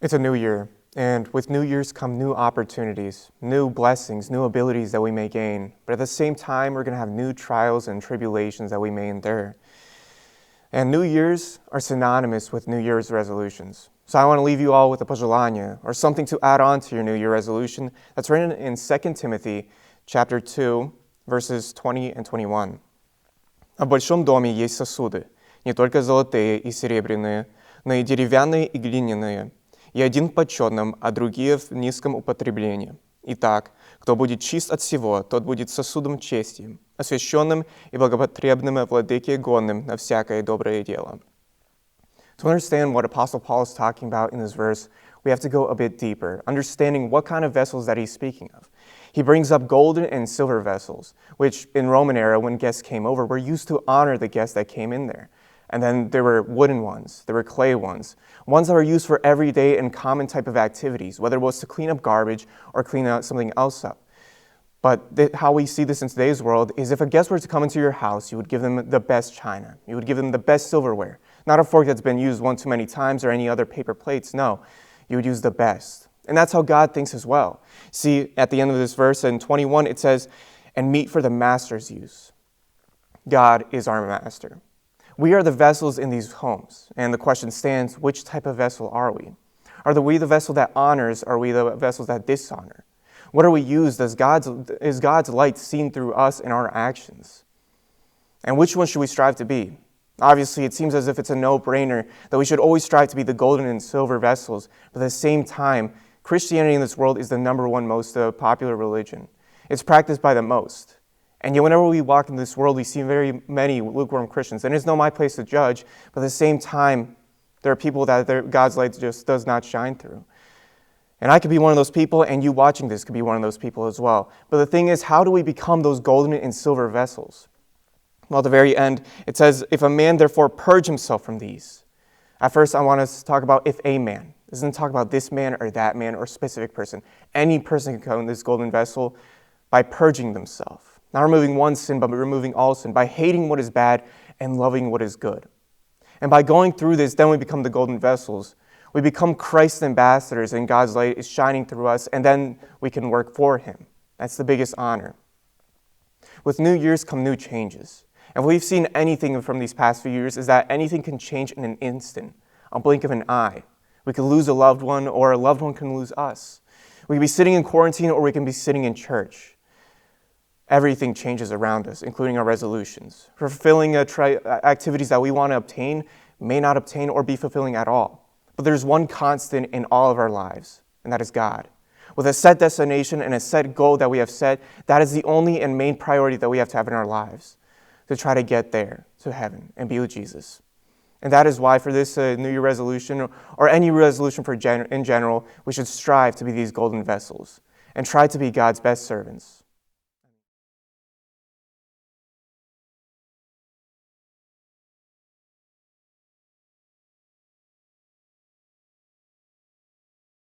It's a new year, and with new years come new opportunities, new blessings, new abilities that we may gain. But at the same time, we're going to have new trials and tribulations that we may endure. And New Year's are synonymous with New Year's resolutions. So I want to leave you all with a пожелание, or something to add on to your New Year resolution that's written in 2 Timothy chapter 2, verses 20 and 21. В большом доме есть сосуды, не только золотые и серебряные, но и деревянные и глиняные, и один в почетном, а другие в низком употреблении. Итак, кто будет чист от всего, тот будет сосудом чести, освященным и благопотребным Владыке годным на всякое доброе дело. To understand what Apostle Paul is talking about in this verse, we have to go a bit deeper, understanding what kind of vessels that he's speaking of. He brings up golden and silver vessels, which in Roman era, when guests came over, were used to honor the guests that came in there. And then there were wooden ones, there were clay ones that were used for everyday and common type of activities, whether it was to clean up garbage or clean out something else up. But how we see this in today's world is if a guest were to come into your house, you would give them the best china. You would give them the best silverware. Not a fork that's been used one too many times or any other paper plates. No, you would use the best. And that's how God thinks as well. See, at the end of this verse in 21, it says, and meet for the master's use. God is our master. We are the vessels in these homes. And the question stands, which type of vessel are we? Are we the vessel that honors, or are we the vessels that dishonor? What are we used? Is God's light seen through us in our actions? And which one should we strive to be? Obviously, it seems as if it's a no-brainer that we should always strive to be the golden and silver vessels. But at the same time, Christianity in this world is the number one most popular religion. It's practiced by the most. And yet whenever we walk in this world, we see very many lukewarm Christians. And it's not my place to judge, but at the same time, there are people that God's light just does not shine through. And I could be one of those people, and you watching this could be one of those people as well. But the thing is, how do we become those golden and silver vessels? Well, at the very end, it says, if a man therefore purge himself from these. At first, I want us to talk about if a man. It doesn't talk about this man or that man or a specific person. Any person can come in this golden vessel by purging themselves. Not removing one sin, but removing all sin, by hating what is bad and loving what is good. And by going through this, then we become the golden vessels. We become Christ's ambassadors, and God's light is shining through us, and then we can work for Him. That's the biggest honor. With New Year's come new changes. And if we've seen anything from these past few years is that anything can change in an instant, a blink of an eye. We could lose a loved one, or a loved one can lose us. We can be sitting in quarantine, or we can be sitting in church. Everything changes around us, including our resolutions. Fulfilling activities that we want to obtain may not obtain or be fulfilling at all. But there's one constant in all of our lives, and that is God. With a set destination and a set goal that we have set, that is the only and main priority that we have to have in our lives, to try to get there, to heaven, and be with Jesus. And that is why for this New Year resolution, or any resolution in general, we should strive to be these golden vessels, and try to be God's best servants.